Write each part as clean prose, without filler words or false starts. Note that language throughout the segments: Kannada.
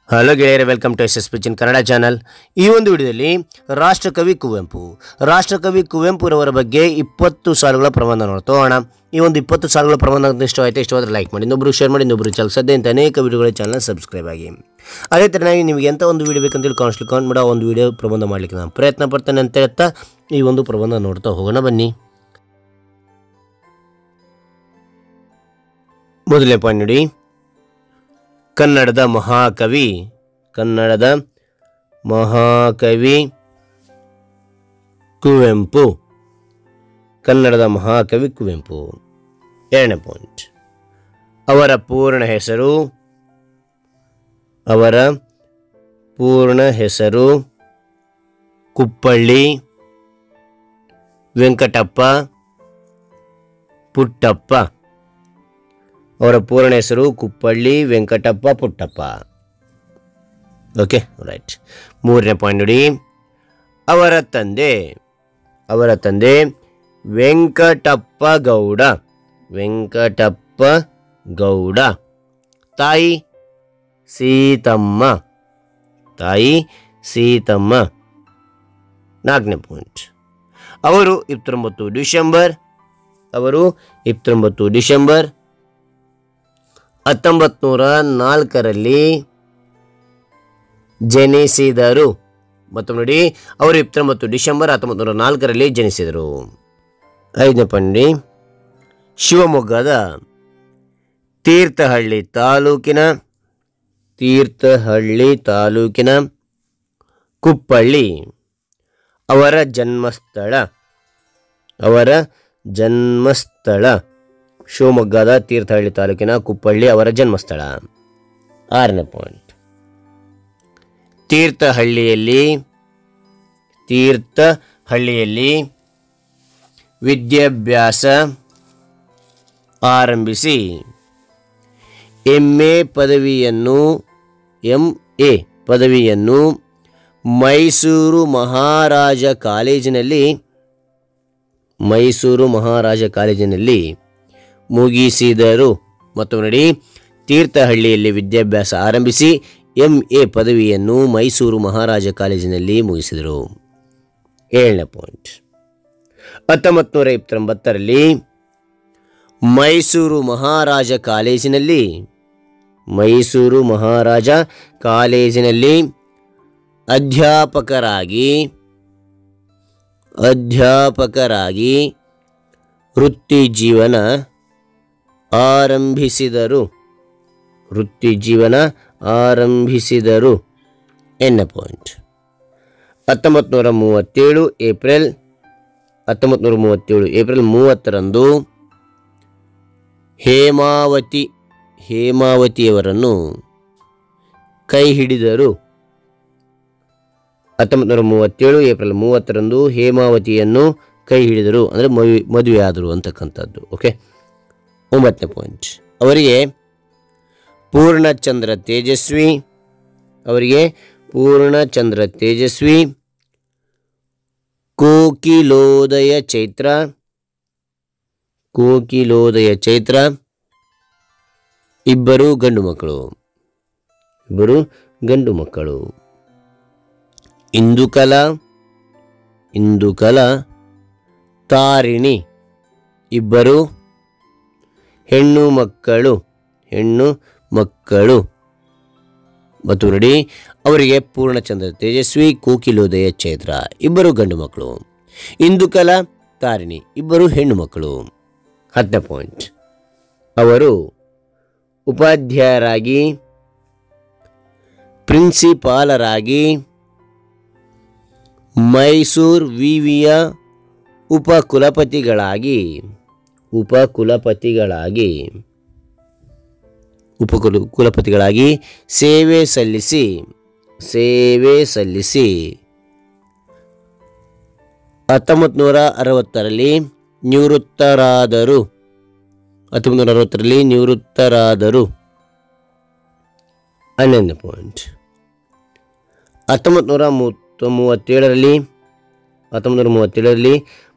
ಹಲೋ ಗೆಳೆಯರೆ, ವೆಲ್ಕಮ್ ಟು ಎಸ್ ಪಿಚಿನ್ ಕನ್ನಡ ಚಾನಲ್. ಈ ಒಂದು ವಿಡಿಯೋದಲ್ಲಿ ರಾಷ್ಟ್ರಕವಿ ಕುವೆಂಪುರವರ ಬಗ್ಗೆ 20 ಸಾಲುಗಳ ಪ್ರಬಂಧ ನೋಡ್ತೋಣ. ಈ ಒಂದು 20 ಸಾಲುಗಳ ಪ್ರಬಂಧ ಇಷ್ಟವಾದರೆ ಲೈಕ್ ಮಾಡಿ, ಇನ್ನೊಬ್ಬರು ಶೇರ್ ಮಾಡಿ, ಇನ್ನೊಬ್ಬರು ಸದ್ಯ ಅಂತ ಅನೇಕ ವಿಡಿಯೋಗಳ ಚಾನಲ್ ಸಬ್ಸ್ಕ್ರೈಬ್ ಆಗಿ. ಅದೇ ಥರನಾಗಿ ನಿಮಗೆ ಎಂಥ ಒಂದು ವಿಡಿಯೋ ಬೇಕಂತೇಳಿ ಕಾಮೆಂಟ್ ಮಾಡಿ ಒಂದು ವಿಡಿಯೋ ಪ್ರಬಂಧ ಮಾಡಲಿಕ್ಕೆ ನಾನು ಪ್ರಯತ್ನ ಪಡ್ತೇನೆ ಅಂತ ಹೇಳ್ತಾ ಈ ಒಂದು ಪ್ರಬಂಧ ನೋಡ್ತಾ ಹೋಗೋಣ ಬನ್ನಿ. ಮೊದಲನೇ ಪಾಯಿಂಟ್ ನೋಡಿ, ಕನ್ನಡದ ಮಹಾಕವಿ ಕುವೆಂಪು. ಎರಡನೇ ಪಾಯಿಂಟ್, ಅವರ ಪೂರ್ಣ ಹೆಸರು ಕುಪ್ಪಳ್ಳಿ ವೆಂಕಟಪ್ಪ ಪುಟ್ಟಪ್ಪ. ಅವರ ಪೂರ್ಣ ಹೆಸರು ಕುಪ್ಪಳ್ಳಿ ವೆಂಕಟಪ್ಪ ಪುಟ್ಟಪ್ಪ. Okay, right. ಮೂರನೇ ಪಾಯಿಂಟ್ ನೋಡಿ, ಅವರ ತಂದೆ ವೆಂಕಟಪ್ಪ ಗೌಡ, ತಾಯಿ ಸೀತಮ್ಮ. ನಾಲ್ಕನೇ ಪಾಯಿಂಟ್, ಅವರು 29 ಡಿಸೆಂಬರ್ 1904ರಲ್ಲಿ ಜನಿಸಿದರು. ಮತ್ತೊಮ್ಮೆ ನೋಡಿ, ಅವರು 29 ಡಿಸೆಂಬರ್ 1904ರಲ್ಲಿ ಜನಿಸಿದರು. ಐದನೇ ಪಾಯಿಂಟ್, ಶಿವಮೊಗ್ಗದ ತೀರ್ಥಹಳ್ಳಿ ತಾಲೂಕಿನ ಕುಪ್ಪಳ್ಳಿ ಅವರ ಜನ್ಮಸ್ಥಳ. ಶಿವಮೊಗ್ಗದ ತೀರ್ಥಹಳ್ಳಿ ತಾಲೂಕಿನ ಕುಪ್ಪಳ್ಳಿ ಅವರ ಜನ್ಮಸ್ಥಳ. ಆರನೇ ಪಾಯಿಂಟ್, ತೀರ್ಥಹಳ್ಳಿಯಲ್ಲಿ ವಿದ್ಯಾಭ್ಯಾಸ ಆರಂಭಿಸಿ MA ಪದವಿಯನ್ನು ಮೈಸೂರು ಮಹಾರಾಜ ಕಾಲೇಜಿನಲ್ಲಿ ಮುಗಿಸಿದರು. ಮತ್ತು ನೋಡಿ, ತೀರ್ಥಹಳ್ಳಿಯಲ್ಲಿ ವಿದ್ಯಾಭ್ಯಾಸ ಆರಂಭಿಸಿ MA ಪದವಿಯನ್ನು ಮೈಸೂರು ಮಹಾರಾಜ ಕಾಲೇಜಿನಲ್ಲಿ ಮುಗಿಸಿದರು. ಏಳನೇ ಪಾಯಿಂಟ್, 1929ರಲ್ಲಿ ಮೈಸೂರು ಮಹಾರಾಜ ಕಾಲೇಜಿನಲ್ಲಿ ಅಧ್ಯಾಪಕರಾಗಿ ವೃತ್ತಿ ಜೀವನ ಆರಂಭಿಸಿದರು. ಎಣ್ಣೆ ಪಾಯಿಂಟ್, 1937 ಏಪ್ರಿಲ್ 30ರಂದು ಹೇಮಾವತಿಯವರನ್ನು ಕೈ ಹಿಡಿದರು. 1937 ಏಪ್ರಿಲ್ 30ರಂದು ಹೇಮಾವತಿಯನ್ನು ಕೈ ಹಿಡಿದರು, ಅಂದರೆ ಮದುವೆ ಆದರು ಅಂತಕ್ಕಂಥದ್ದು. ಓಕೆ. 9ನೇ ಪಾಯಿಂಟ್, ಅವರಿಗೆ ಪೂರ್ಣಚಂದ್ರ ತೇಜಸ್ವಿ ಕೋಕಿಲೋದಯ ಚೈತ್ರ ಇಬ್ಬರು ಗಂಡು ಮಕ್ಕಳು. ಇಂದುಕಲಾ ತಾರಿಣಿ ಇಬ್ಬರು ಹೆಣ್ಣು ಮಕ್ಕಳು. ಮತ್ತು ನೋಡಿ, ಅವರಿಗೆ ಪೂರ್ಣಚಂದ್ರ ತೇಜಸ್ವಿ ಕೋಕಿಲೋದಯ ಚೈತ್ರ ಇಬ್ಬರು ಗಂಡು ಮಕ್ಕಳು, ಇಂದುಕಲಾ ತಾರಿಣಿ ಇಬ್ಬರು ಹೆಣ್ಣು ಮಕ್ಕಳು. 10ನೇ ಪಾಯಿಂಟ್, ಅವರು ಉಪಾಧ್ಯಾಯರಾಗಿ ಪ್ರಿನ್ಸಿಪಾಲರಾಗಿ ಮೈಸೂರು ವಿವಿಯ ಉಪಕುಲಪತಿಗಳಾಗಿ ಸೇವೆ ಸಲ್ಲಿಸಿ 1960ರಲ್ಲಿ ನಿವೃತ್ತರಾದರು. 11ನೇ ಪಾಯಿಂಟ್, 1937ರಲ್ಲಿ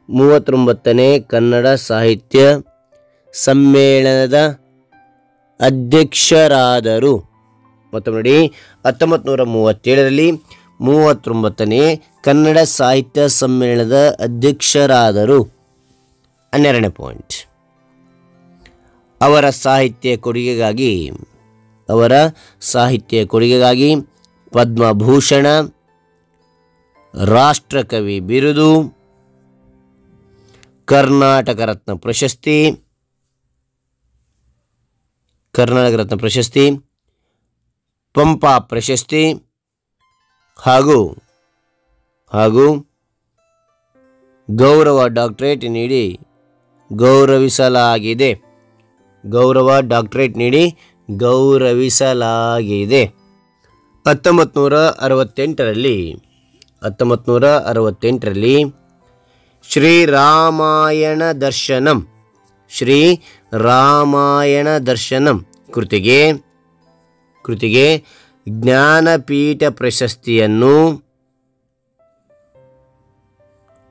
39ನೇ ಕನ್ನಡ ಸಾಹಿತ್ಯ ಸಮ್ಮೇಳನದ ಅಧ್ಯಕ್ಷರಾದರು. ಮತ್ತೊಮ್ಮೆ ನೋಡಿ, 1937ರಲ್ಲಿ 39ನೇ ಕನ್ನಡ ಸಾಹಿತ್ಯ ಸಮ್ಮೇಳನದ ಅಧ್ಯಕ್ಷರಾದರು. 12ನೇ ಪಾಯಿಂಟ್, ಅವರ ಸಾಹಿತ್ಯ ಕೊಡುಗೆಗಾಗಿ ಪದ್ಮಭೂಷಣ, ರಾಷ್ಟ್ರಕವಿ ಬಿರುದು, ಕರ್ನಾಟಕ ರತ್ನ ಪ್ರಶಸ್ತಿ, ಪಂಪ ಪ್ರಶಸ್ತಿ ಹಾಗೂ ಗೌರವ ಡಾಕ್ಟರೇಟ್ ನೀಡಿ ಗೌರವಿಸಲಾಗಿದೆ. 1968ರಲ್ಲಿ ಶ್ರೀರಾಮಾಯಣ ದರ್ಶನಂ ಕೃತಿಗೆ ಜ್ಞಾನಪೀಠ ಪ್ರಶಸ್ತಿಯನ್ನು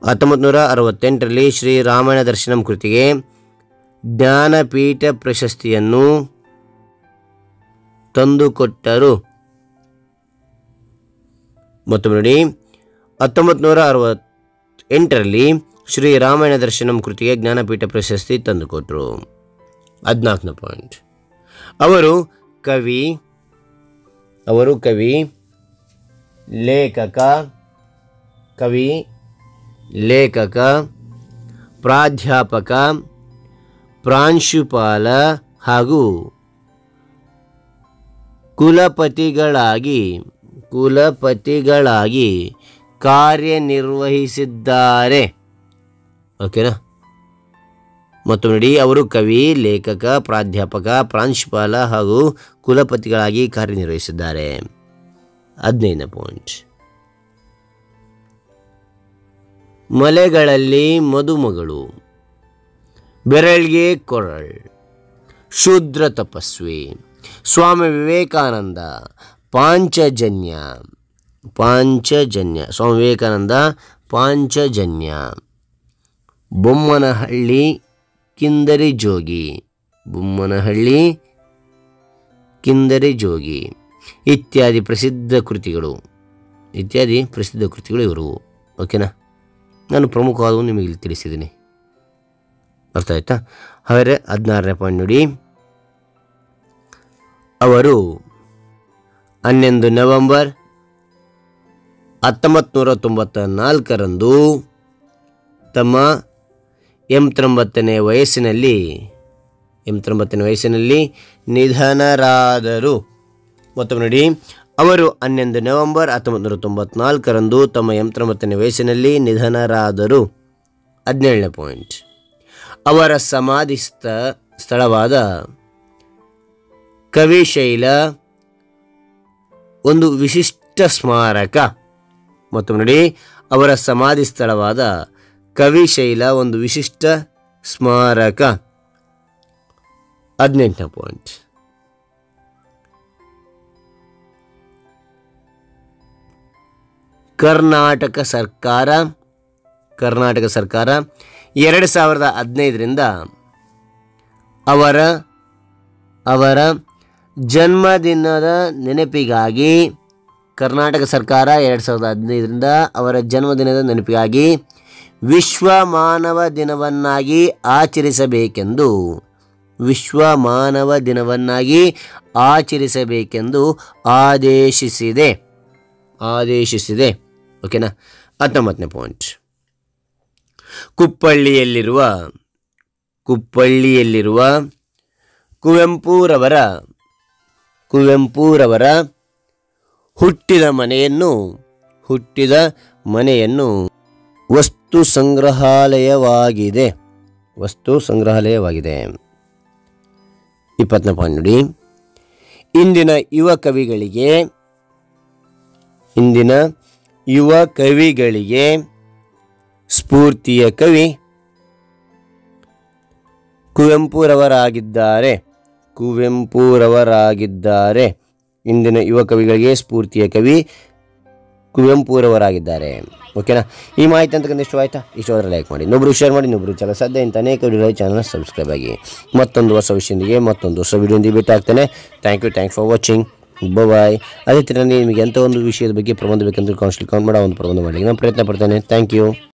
1968ರಲ್ಲಿ ಶ್ರೀರಾಮಾಯಣ ದರ್ಶನಂ ಕೃತಿಗೆ ಜ್ಞಾನಪೀಠ ಪ್ರಶಸ್ತಿಯನ್ನು ತಂದುಕೊಟ್ಟರು. ಮತ್ತೊಮ್ಮೆ ನೋಡಿ, 1968ರಲ್ಲಿ ಶ್ರೀರಾಮಾಯಣ ದರ್ಶನಂ ಕೃತಿಗೆ ಜ್ಞಾನಪೀಠ ಪ್ರಶಸ್ತಿ ತಂದುಕೊಟ್ಟರು. 14ನೇ ಪಾಯಿಂಟ್, ಅವರು ಕವಿ, ಲೇಖಕ, ಪ್ರಾಧ್ಯಾಪಕ, ಪ್ರಾಂಶುಪಾಲ ಹಾಗೂ ಕುಲಪತಿಗಳಾಗಿ ಕಾರ್ಯನಿರ್ವಹಿಸಿದ್ದಾರೆ. ಓಕೆನಾ? ಮತ್ತೊಮ್ಮೆ ನೋಡಿ, ಅವರು ಕವಿ, ಲೇಖಕ, ಪ್ರಾಧ್ಯಾಪಕ, ಪ್ರಾಂಶುಪಾಲ ಹಾಗೂ ಕುಲಪತಿಗಳಾಗಿ ಕಾರ್ಯನಿರ್ವಹಿಸಿದ್ದಾರೆ. 15ನೇ ಪಾಯಿಂಟ್, ಮಲೆಗಳಲ್ಲಿ ಮದುಮಗಳು, ಬೆರಳಿಗೆ ಕೊರಳ್, ಶೂದ್ರ ತಪಸ್ವಿ, ಸ್ವಾಮಿ ವಿವೇಕಾನಂದ, ಪಾಂಚಜನ್ಯ, ಸ್ವಾಮಿ ವಿವೇಕಾನಂದ ಪಾಂಚಜನ್ಯ, ಬೊಮ್ಮನಹಳ್ಳಿ ಕಿಂದರಿ ಜೋಗಿ ಇತ್ಯಾದಿ ಪ್ರಸಿದ್ಧ ಕೃತಿಗಳು ಇವರು. ಓಕೆನಾ? ನಾನು ಪ್ರಮುಖವಾದವು ನಿಮಗೆ ಇಲ್ಲಿ ತಿಳಿಸಿದ್ದೀನಿ. ಅರ್ಥ ಆಯ್ತಾ? ಹಾಗಾದರೆ 16ನೇ ಪಾಯಿಂಟ್ ನೋಡಿ, ಅವರು 11 ನವೆಂಬರ್ 1994ರಂದು ತಮ್ಮ 89ನೇ ವಯಸ್ಸಿನಲ್ಲಿ ನಿಧನರಾದರು. ಮತ್ತೊಮ್ಮೆ ನೋಡಿ, ಅವರು 11 ನವೆಂಬರ್ 1994ರಂದು ತಮ್ಮ 89ನೇ ವಯಸ್ಸಿನಲ್ಲಿ ನಿಧನರಾದರು. 17ನೇ ಪಾಯಿಂಟ್, ಅವರ ಸಮಾಧಿ ಸ್ಥಳವಾದ ಕವಿಶೈಲ ಒಂದು ವಿಶಿಷ್ಟ ಸ್ಮಾರಕ. ಮತ್ತೊಮ್ಮೆ ನೋಡಿ, ಅವರ ಸಮಾಧಿ ಸ್ಥಳವಾದ ಕವಿಶೈಲ ಒಂದು ವಿಶಿಷ್ಟ ಸ್ಮಾರಕ. 18ನೇ ಪಾಯಿಂಟ್, ಕರ್ನಾಟಕ ಸರ್ಕಾರ 2015ರಿಂದ ಅವರ ಜನ್ಮದಿನದ ನೆನಪಿಗಾಗಿ ಕರ್ನಾಟಕ ಸರ್ಕಾರ 2015ರಿಂದ ಅವರ ಜನ್ಮದಿನದ ನೆನಪಿಗಾಗಿ ವಿಶ್ವ ಮಾನವ ದಿನವನ್ನಾಗಿ ಆಚರಿಸಬೇಕೆಂದು ಆದೇಶಿಸಿದೆ. ಓಕೆನಾ? 19ನೇ ಪಾಯಿಂಟ್, ಕುಪ್ಪಳ್ಳಿಯಲ್ಲಿರುವ ಕುವೆಂಪುರವರ ಹುಟ್ಟಿದ ಮನೆಯನ್ನು ವಸ್ತು ಸಂಗ್ರಹಾಲಯವಾಗಿದೆ. 20ನೇ ಪಾಯಿಂಟ್ ನೋಡಿ, ಇಂದಿನ ಯುವ ಕವಿಗಳಿಗೆ ಸ್ಫೂರ್ತಿಯ ಕವಿ ಕುವೆಂಪುರವರಾಗಿದ್ದಾರೆ. ಇಂದಿನ ಯುವ ಕವಿಗಳಿಗೆ ಸ್ಫೂರ್ತಿಯ ಕವಿ ಕುವೆಂಪುರವರಾಗಿದ್ದಾರೆ. ಓಕೆನಾ? ಈ ಮಾಹಿತಿ ಅಂತಕ್ಕಂಥ ಇಷ್ಟವಾಯ್ತಾ? ಇಷ್ಟವಾದರೆ ಲೈಕ್ ಮಾಡಿ, ಇನ್ನೊಬ್ರು ಶೇರ್ ಮಾಡಿ, ಇನ್ನೊಬ್ರು ಚಾನಲ್ ಸಾಧ್ಯ ಇಂಥ ಅನೇಕ ವಿಡಿಯೋಗಳ ಚಾನಲ್ ಸಬ್ಸ್ಕ್ರೈಬ್ ಆಗಿ. ಮತ್ತೊಂದು ಹೊಸ ವಿಷಯದೊಂದಿಗೆ ಮತ್ತೊಂದು ಹೊಸ ವಿಡಿಯೋದೊಂದಿಗೆ ಭೇಟಿ ಆಗ್ತೇನೆ. Thank you for watching. Bye. ಅದೇ ಥರ ನಿಮಗೆ ಎಂಥ ಒಂದು ವಿಷಯದ ಬಗ್ಗೆ ಪ್ರಬಂಧ ಬೇಕಂದ್ರೆ ಕಾಮೆಂಟ್ ಮಾಡೋ ಒಂದು ಪ್ರಬಂಧ ಮಾಡಲಿಕ್ಕೆ ನಾನು ಪ್ರಯತ್ನ ಪಡ್ತೇನೆ. Thank you.